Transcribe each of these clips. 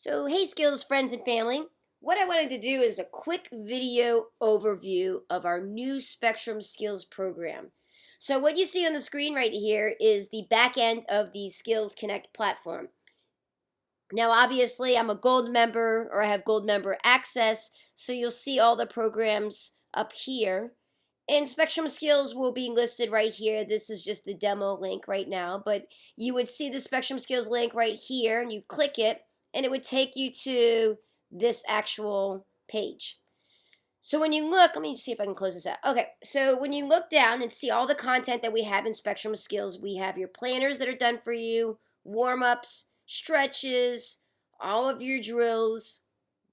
So, hey, skills friends and family. What I wanted to do is a quick video overview of our new Spectrum Skills program. So, what you see on the screen right here is the back end of the Skills Connect platform. Now, obviously, I'm a gold member or I have gold member access, so you'll see all the programs up here. And Spectrum Skills will be listed right here. This is just the demo link right now, but you would see the Spectrum Skills link right here, and you click it, and it would take you to this actual page. So when you look, let me see if I can close this out. Okay, so when you look down and see all the content that we have in Spectrum Skills, we have your planners that are done for you, warm-ups, stretches, all of your drills,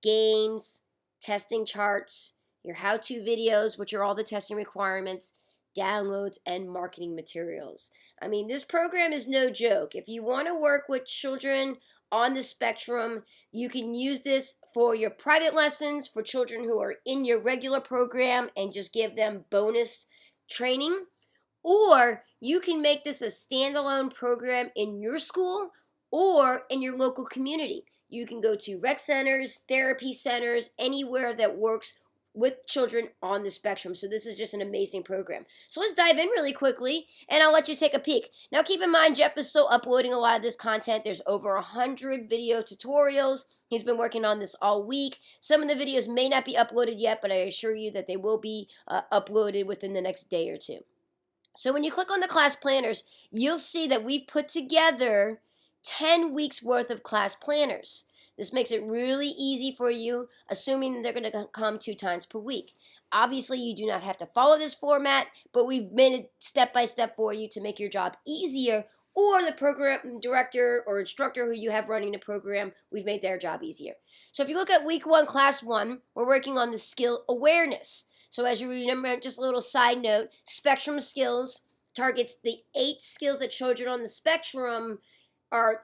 games, testing charts, your how-to videos, which are all the testing requirements, downloads, and marketing materials. I mean, this program is no joke. If you want to work with children on the spectrum, you can use this for your private lessons for children who are in your regular program and just give them bonus training. Or you can make this a standalone program in your school or in your local community. You can go to rec centers, therapy centers, anywhere that works with children on the spectrum. So this is just an amazing program. So let's dive in really quickly, and I'll let you take a peek. Now keep in mind, Jeff is still uploading a lot of this content. There's over 100 video tutorials. He's been working on this all week. Some of the videos may not be uploaded yet, but I assure you that they will be uploaded within the next day or two. So when you click on the class planners, you'll see that we've put together 10 weeks worth of class planners. This makes it really easy for you, assuming they're going to come 2 times per week. Obviously, you do not have to follow this format, but we've made it step by step for you to make your job easier, or the program director or instructor who you have running the program, we've made their job easier. So if you look at week 1, class 1, we're working on the skill awareness. So as you remember, just a little side note, Spectrum Skills targets the 8 skills that children on the spectrum are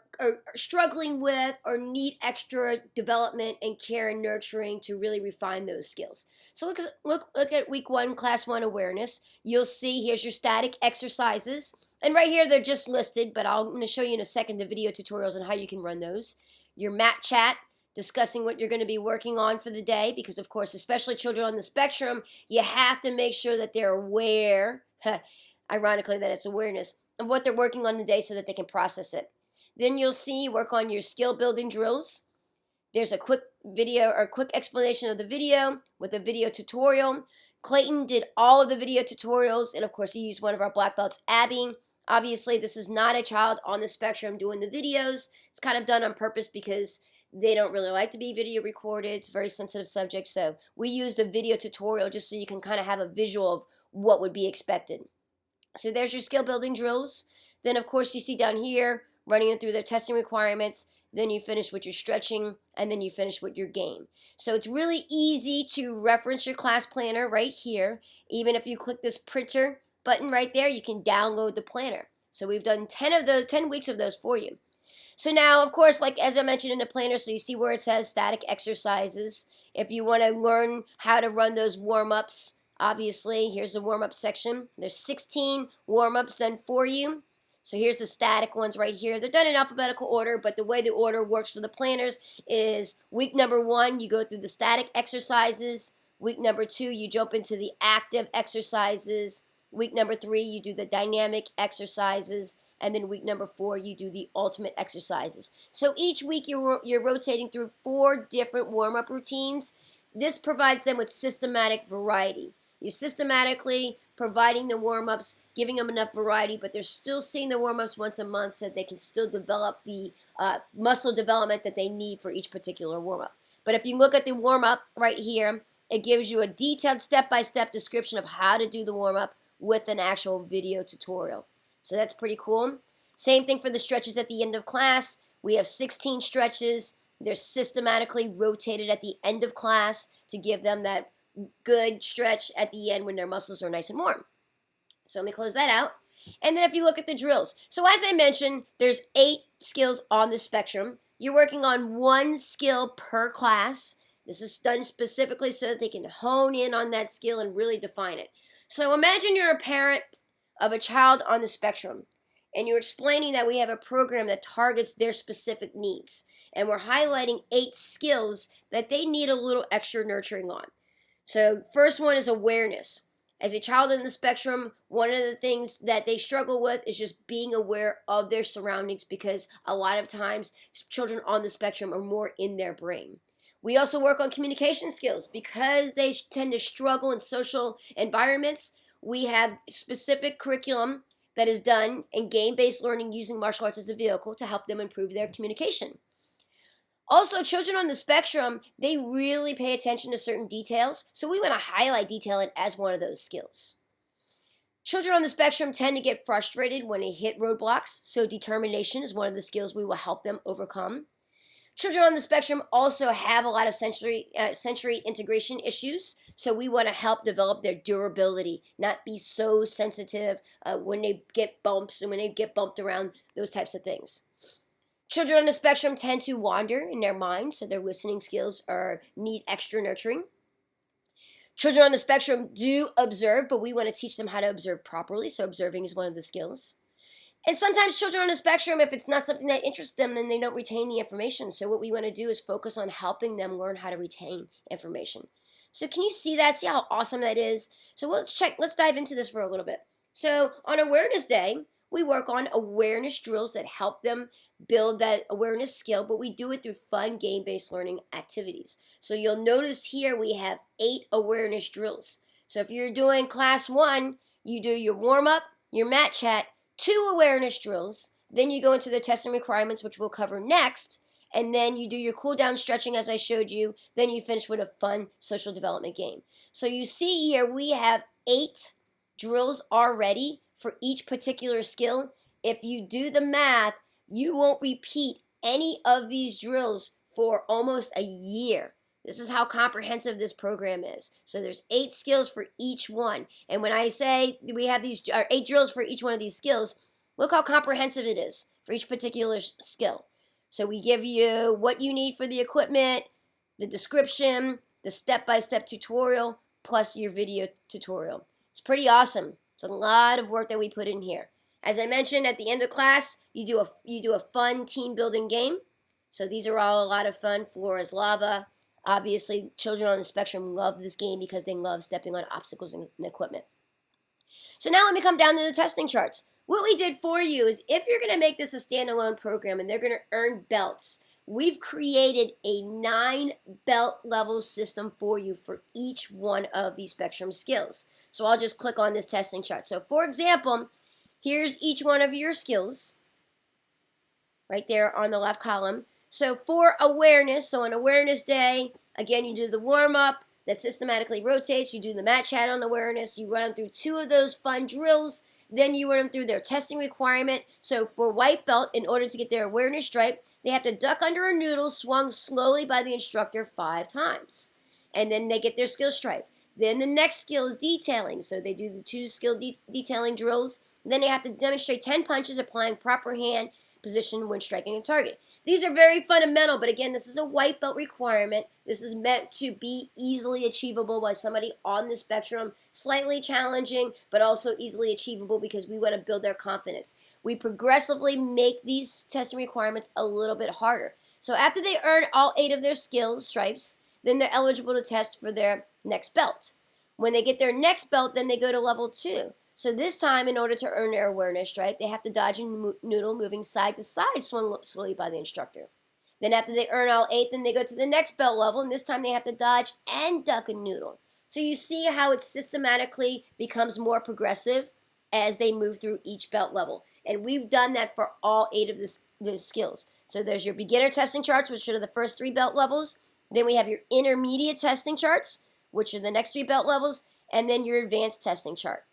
struggling with or need extra development and care and nurturing to really refine those skills. So look at week 1, class 1 awareness. You'll see here's your static exercises. And right here they're just listed, but I'm going to show you in a second the video tutorials on how you can run those. Your mat chat, discussing what you're going to be working on for the day, because of course, especially children on the spectrum, you have to make sure that they're aware, ironically that it's awareness, of what they're working on the day so that they can process it. Then you'll see work on your skill building drills. There's a quick video or quick explanation of the video with a video tutorial. Clayton did all of the video tutorials, and of course he used one of our black belts, Abby. Obviously this is not a child on the spectrum doing the videos. It's kind of done on purpose because they don't really like to be video recorded. It's a very sensitive subject, so we used a video tutorial just so you can kind of have a visual of what would be expected. So there's your skill building drills. Then of course you see down here running them through their testing requirements, then you finish with your stretching, and then you finish with your game. So it's really easy to reference your class planner right here. Even if you click this printer button right there, you can download the planner. So we've done 10 weeks of those for you. So now, of course, like as I mentioned in the planner, so you see where it says static exercises. If you want to learn how to run those warm-ups, obviously, here's the warm-up section. There's 16 warm-ups done for you. So here's the static ones right here. They're done in alphabetical order, but the way the order works for the planners is week number 1, you go through the static exercises. Week number 2, you jump into the active exercises. Week number 3, you do the dynamic exercises. And then week number 4, you do the ultimate exercises. So each week you're rotating through 4 different warm-up routines. This provides them with systematic variety. You're systematically providing the warm-ups, giving them enough variety, but they're still seeing the warm-ups once a month so that they can still develop the muscle development that they need for each particular warm-up. But if you look at the warm-up right here, it gives you a detailed step-by-step description of how to do the warm-up with an actual video tutorial. So that's pretty cool. Same thing for the stretches at the end of class. We have 16 stretches. They're systematically rotated at the end of class to give them that good stretch at the end when their muscles are nice and warm. So let me close that out. And then if you look at the drills. So as I mentioned, there's 8 skills on the spectrum. You're working on 1 skill per class. This is done specifically so that they can hone in on that skill and really define it. So imagine you're a parent of a child on the spectrum, and you're explaining that we have a program that targets their specific needs. and we're highlighting 8 skills that they need a little extra nurturing on. So first one is awareness. As a child in the spectrum, one of the things that they struggle with is just being aware of their surroundings, because a lot of times children on the spectrum are more in their brain. We also work on communication skills. Because they tend to struggle in social environments, we have specific curriculum that is done in game-based learning using martial arts as a vehicle to help them improve their communication. Also, children on the spectrum, they really pay attention to certain details, so we want to highlight detailing as one of those skills. Children on the spectrum tend to get frustrated when they hit roadblocks, so determination is one of the skills we will help them overcome. Children on the spectrum also have a lot of sensory integration issues, so we want to help develop their durability, not be so sensitive when they get bumps and when they get bumped around, those types of things. Children on the spectrum tend to wander in their mind, so their listening skills need extra nurturing. Children on the spectrum do observe, but we want to teach them how to observe properly, so observing is one of the skills. And sometimes children on the spectrum, if it's not something that interests them, then they don't retain the information. So what we want to do is focus on helping them learn how to retain information. So can you see that? See how awesome that is? So let's dive into this for a little bit. So on Awareness Day, we work on awareness drills that help them build that awareness skill, but we do it through fun game-based learning activities. So you'll notice here we have 8 awareness drills. So if you're doing class 1, you do your warm-up, your mat chat, 2 awareness drills, then you go into the testing requirements, which we'll cover next, and then you do your cool down stretching as I showed you, then you finish with a fun social development game. So you see here we have 8 drills already for each particular skill. If you do the math, you won't repeat any of these drills for almost a year. This is how comprehensive this program is. So there's 8 skills for each one. And when I say we have these 8 drills for each one of these skills, look how comprehensive it is for each particular skill. So we give you what you need for the equipment, the description, the step-by-step tutorial, plus your video tutorial. It's pretty awesome. It's a lot of work that we put in here. As I mentioned, at the end of class, you do a fun team building game. So these are all a lot of fun. Floor is lava. Obviously, children on the spectrum love this game because they love stepping on obstacles and equipment. So now let me come down to the testing charts. What we did for you is, if you're going to make this a standalone program and they're going to earn belts, we've created a 9 belt level system for you for each one of these spectrum skills. So I'll just click on this testing chart. So for example, here's each one of your skills right there on the left column. So for awareness, so on Awareness Day, again, you do the warm-up that systematically rotates. You do the mat chat on awareness. You run them through 2 of those fun drills. Then you run them through their testing requirement. So for white belt, in order to get their awareness stripe, they have to duck under a noodle swung slowly by the instructor 5 times. And then they get their skill stripe. Then the next skill is detailing. So they do the 2 skill detailing drills. Then they have to demonstrate 10 punches applying proper hand position when striking a target. These are very fundamental, but again, this is a white belt requirement. This is meant to be easily achievable by somebody on the spectrum, slightly challenging, but also easily achievable because we want to build their confidence. We progressively make these testing requirements a little bit harder. So after they earn all 8 of their skills stripes, then they're eligible to test for their next belt. When they get their next belt, then they go to level 2. So this time, in order to earn their awareness stripe, they have to dodge a noodle moving side to side, swung slowly by the instructor. Then after they earn all 8, then they go to the next belt level, and this time they have to dodge and duck a noodle. So you see how it systematically becomes more progressive as they move through each belt level. And we've done that for all 8 of the skills. So there's your beginner testing charts, which are the first 3 belt levels. Then we have your intermediate testing charts, which are the next 3 belt levels, and then your advanced testing chart.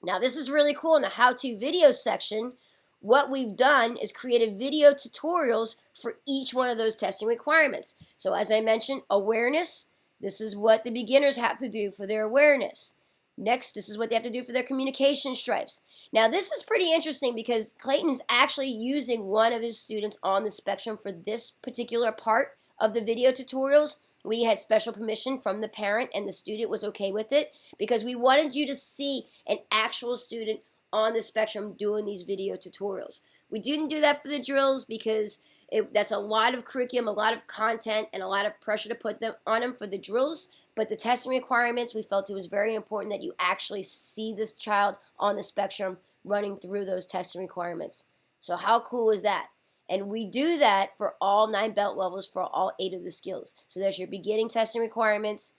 Now this is really cool. In the how-to video section, what we've done is created video tutorials for each one of those testing requirements. So as I mentioned, awareness, this is what the beginners have to do for their awareness. Next, this is what they have to do for their communication stripes. Now this is pretty interesting because Clayton is actually using one of his students on the spectrum for this particular part of the video tutorials. We had special permission from the parent, and the student was okay with it because we wanted you to see an actual student on the spectrum doing these video tutorials. We didn't do that for the drills because That's a lot of curriculum, a lot of content, and a lot of pressure to put them on them for the drills. But the testing requirements, we felt it was very important that you actually see this child on the spectrum running through those testing requirements. So how cool is that? And we do that for all 9 belt levels for all 8 of the skills. So there's your beginning testing requirements.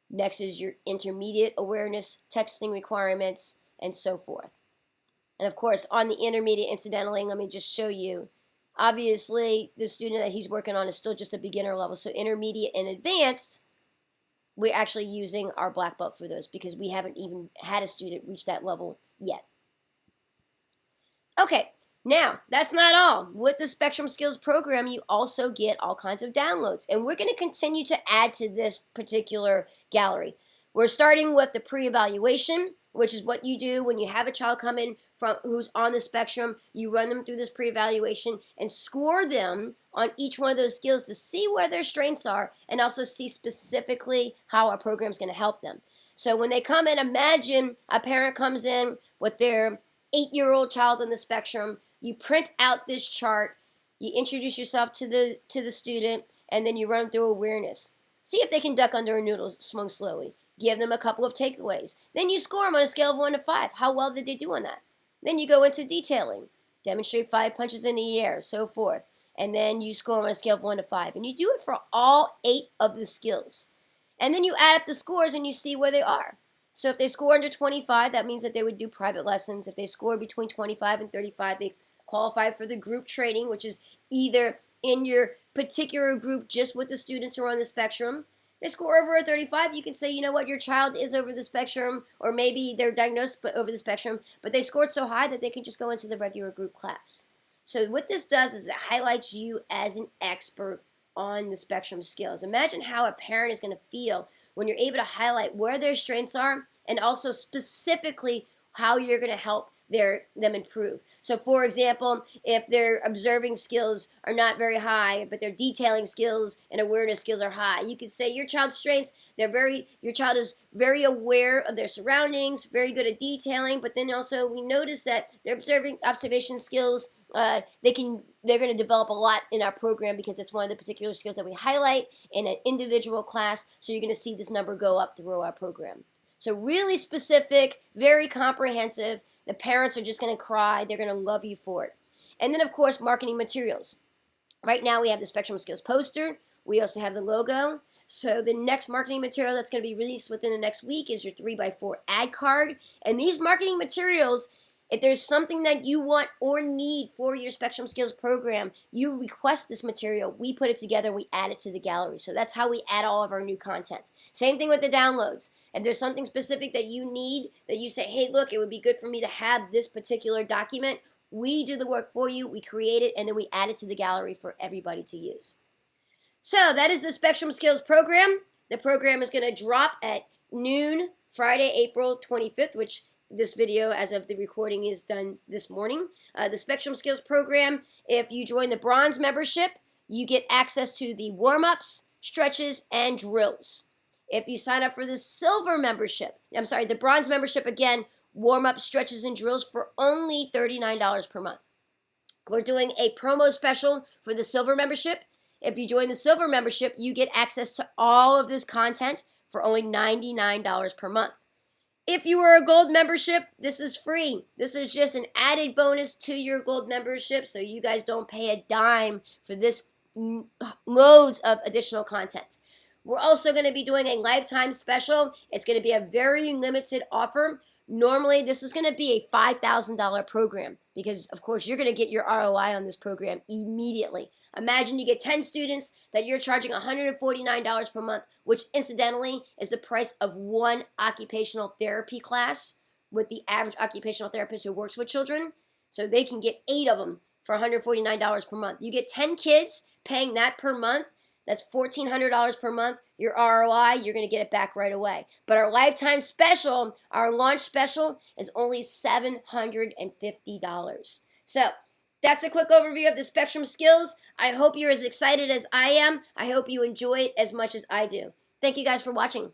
Next is your intermediate awareness testing requirements, and so forth. And of course, on the intermediate, incidentally, let me just show you. Obviously, the student that he's working on is still just a beginner level. So intermediate and advanced, we're actually using our black belt for those because we haven't even had a student reach that level yet. Okay, now that's not all. With the Spectrum Skills program, you also get all kinds of downloads. And we're going to continue to add to this particular gallery. We're starting with the pre-evaluation, which is what you do when you have a child come in who's on the spectrum. You run them through this pre-evaluation and score them on each one of those skills to see where their strengths are and also see specifically how our program is going to help them. So when they come in, imagine a parent comes in with their 8-year-old child on the spectrum. You print out this chart, you introduce yourself to the student, and then you run them through awareness. See if they can duck under a noodle swung slowly. Give them a couple of takeaways. Then you score them on a scale of 1 to 5. How well did they do on that? Then you go into detailing. Demonstrate 5 punches in the air, so forth. And then you score them on a scale of 1 to 5. And you do it for all 8 of the skills. And then you add up the scores and you see where they are. So if they score under 25, that means that they would do private lessons. If they score between 25 and 35, they qualify for the group training, which is either in your particular group just with the students who are on the spectrum. They score over a 35, you can say, you know what, your child is over the spectrum, or maybe they're diagnosed over the spectrum, but they scored so high that they can just go into the regular group class. So what this does is it highlights you as an expert on the spectrum skills. Imagine how a parent is going to feel when you're able to highlight where their strengths are and also specifically how you're going to help them improve. So for example, if their observing skills are not very high, but their detailing skills and awareness skills are high, you could say your child's strengths, your child is very aware of their surroundings, very good at detailing, but then also we notice that their observation skills, they're going to develop a lot in our program because it's one of the particular skills that we highlight in an individual class, so you're going to see this number go up through our program. So really specific, very comprehensive. The parents are just going to cry. They're going to love you for it. And then, of course, marketing materials. Right now, we have the Spectrum Skills poster. We also have the logo. So the next marketing material that's going to be released within the next week is your 3x4 ad card. And these marketing materials, if there's something that you want or need for your Spectrum Skills program, you request this material. We put it together and we add it to the gallery. So that's how we add all of our new content. Same thing with the downloads. If there's something specific that you need, that you say, hey, look, it would be good for me to have this particular document, we do the work for you, we create it, and then we add it to the gallery for everybody to use. So that is the Spectrum Skills program. The program is going to drop at noon, Friday, April 25th, which this video, as of the recording, is done this morning. The Spectrum Skills program, if you join the bronze membership, you get access to the warm-ups, stretches, and drills. If you sign up for the silver membership, the bronze membership, again, warm-up, stretches, and drills for only $39 per month. We're doing a promo special for the silver membership. If you join the silver membership, you get access to all of this content for only $99 per month. If you are a gold membership, this is free. This is just an added bonus to your gold membership, so you guys don't pay a dime for this loads of additional content. We're also going to be doing a lifetime special. It's going to be a very limited offer. Normally, this is going to be a $5,000 program because, of course, you're going to get your ROI on this program immediately. Imagine you get 10 students that you're charging $149 per month, which incidentally is the price of one occupational therapy class with the average occupational therapist who works with children. So they can get 8 of them for $149 per month. You get 10 kids paying that per month. That's $1,400 per month. Your ROI, you're going to get it back right away. But our lifetime special, our launch special, is only $750. So that's a quick overview of the Spectrum Skills. I hope you're as excited as I am. I hope you enjoy it as much as I do. Thank you guys for watching.